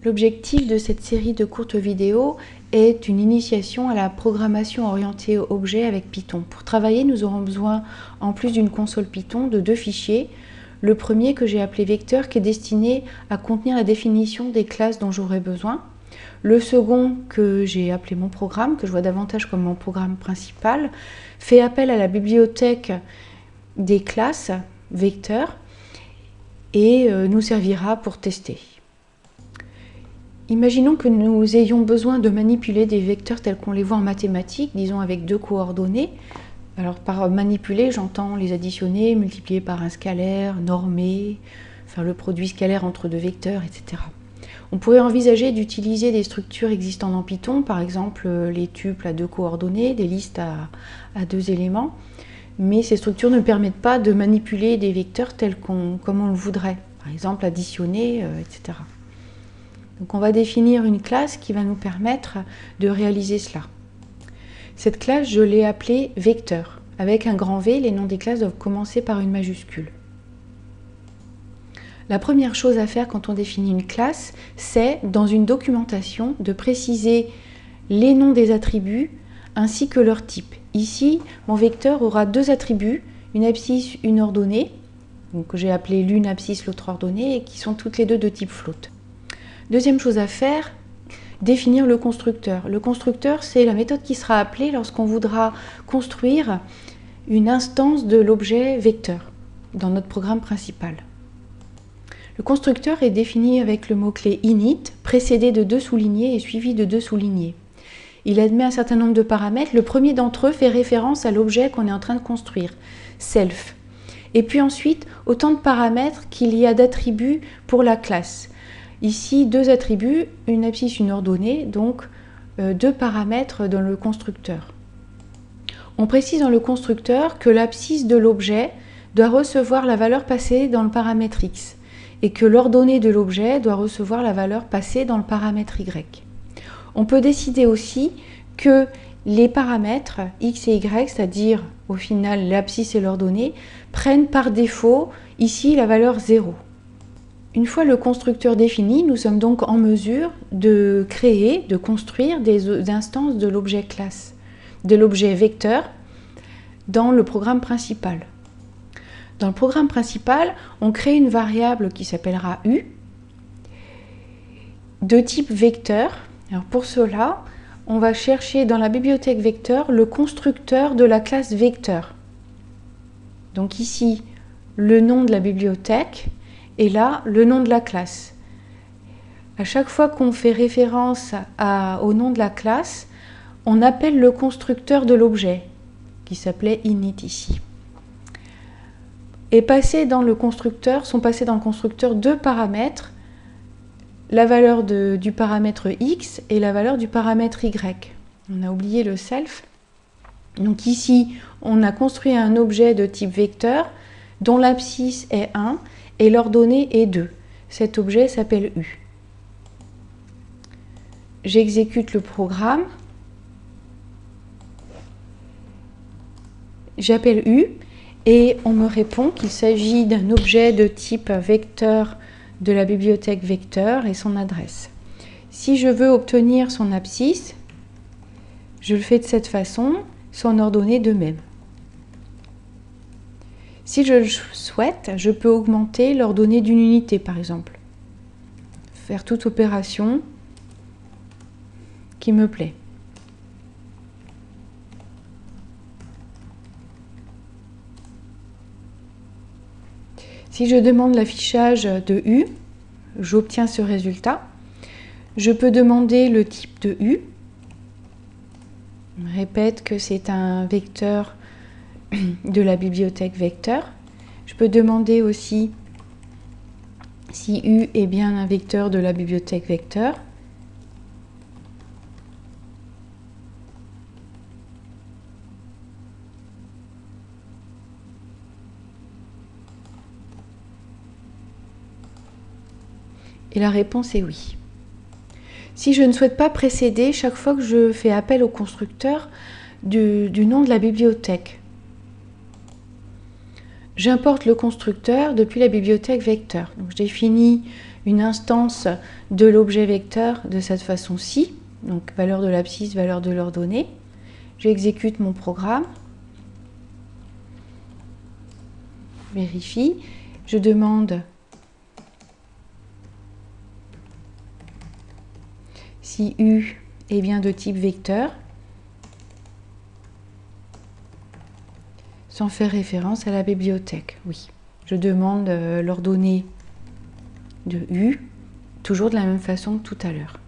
L'objectif de cette série de courtes vidéos est une initiation à la programmation orientée objet avec Python. Pour travailler, nous aurons besoin, en plus d'une console Python, de deux fichiers. Le premier que j'ai appelé vecteur, qui est destiné à contenir la définition des classes dont j'aurai besoin. Le second, que j'ai appelé mon programme, que je vois davantage comme mon programme principal, fait appel à la bibliothèque des classes vecteurs et nous servira pour tester. Imaginons que nous ayons besoin de manipuler des vecteurs tels qu'on les voit en mathématiques, disons avec deux coordonnées. Alors par manipuler, j'entends les additionner, multiplier par un scalaire, normer, faire le produit scalaire entre deux vecteurs, etc. On pourrait envisager d'utiliser des structures existantes en Python, par exemple les tuples à deux coordonnées, des listes à deux éléments, mais ces structures ne permettent pas de manipuler des vecteurs tels comme on le voudrait, par exemple additionner, etc. Donc on va définir une classe qui va nous permettre de réaliser cela. Cette classe, je l'ai appelée vecteur. Avec un grand V, les noms des classes doivent commencer par une majuscule. La première chose à faire quand on définit une classe, c'est, dans une documentation, de préciser les noms des attributs ainsi que leur type. Ici, mon vecteur aura deux attributs, une abscisse, une ordonnée, que j'ai appelé l'une abscisse, l'autre ordonnée, et qui sont toutes les deux de type float. Deuxième chose à faire, définir le constructeur. Le constructeur, c'est la méthode qui sera appelée lorsqu'on voudra construire une instance de l'objet vecteur dans notre programme principal. Le constructeur est défini avec le mot-clé init, précédé de deux soulignés et suivi de deux soulignés. Il admet un certain nombre de paramètres. Le premier d'entre eux fait référence à l'objet qu'on est en train de construire, self. Et puis ensuite, autant de paramètres qu'il y a d'attributs pour la classe. Ici, deux attributs, une abscisse, une ordonnée, donc deux paramètres dans le constructeur. On précise dans le constructeur que l'abscisse de l'objet doit recevoir la valeur passée dans le paramètre x et que l'ordonnée de l'objet doit recevoir la valeur passée dans le paramètre y. On peut décider aussi que les paramètres x et y, c'est-à-dire au final l'abscisse et l'ordonnée, prennent par défaut ici la valeur 0. Une fois le constructeur défini, nous sommes donc en mesure de créer, de construire des instances de l'objet classe, de l'objet vecteur dans le programme principal. Dans le programme principal, on crée une variable qui s'appellera u de type vecteur. Alors pour cela, on va chercher dans la bibliothèque vecteur le constructeur de la classe vecteur. Donc ici, le nom de la bibliothèque et là, le nom de la classe. À chaque fois qu'on fait référence au nom de la classe, on appelle le constructeur de l'objet, qui s'appelait init ici. Et sont passés dans le constructeur deux paramètres, la valeur du paramètre x et la valeur du paramètre y. On a oublié le self. Donc ici, on a construit un objet de type vecteur dont l'abscisse est 1 et l'ordonnée est 2. Cet objet s'appelle u. J'exécute le programme. J'appelle u et on me répond qu'il s'agit d'un objet de type vecteur de la bibliothèque vecteur et son adresse. Si je veux obtenir son abscisse, je le fais de cette façon, son ordonnée de même. Si je le souhaite, je peux augmenter l'ordonnée d'une unité, par exemple. Faire toute opération qui me plaît. Si je demande l'affichage de U, j'obtiens ce résultat. Je peux demander le type de U. On répète que c'est un vecteur de la bibliothèque vecteur. Je peux demander aussi si U est bien un vecteur de la bibliothèque vecteur. Et la réponse est oui. Si je ne souhaite pas précéder chaque fois que je fais appel au constructeur du nom de la bibliothèque, j'importe le constructeur depuis la bibliothèque vecteur. Donc, je définis une instance de l'objet vecteur de cette façon-ci. Donc valeur de l'abscisse, valeur de l'ordonnée. J'exécute mon programme. Vérifie. Je demande si U est bien de type vecteur, sans faire référence à la bibliothèque. Oui. Je demande l'ordonnée de U, toujours de la même façon que tout à l'heure.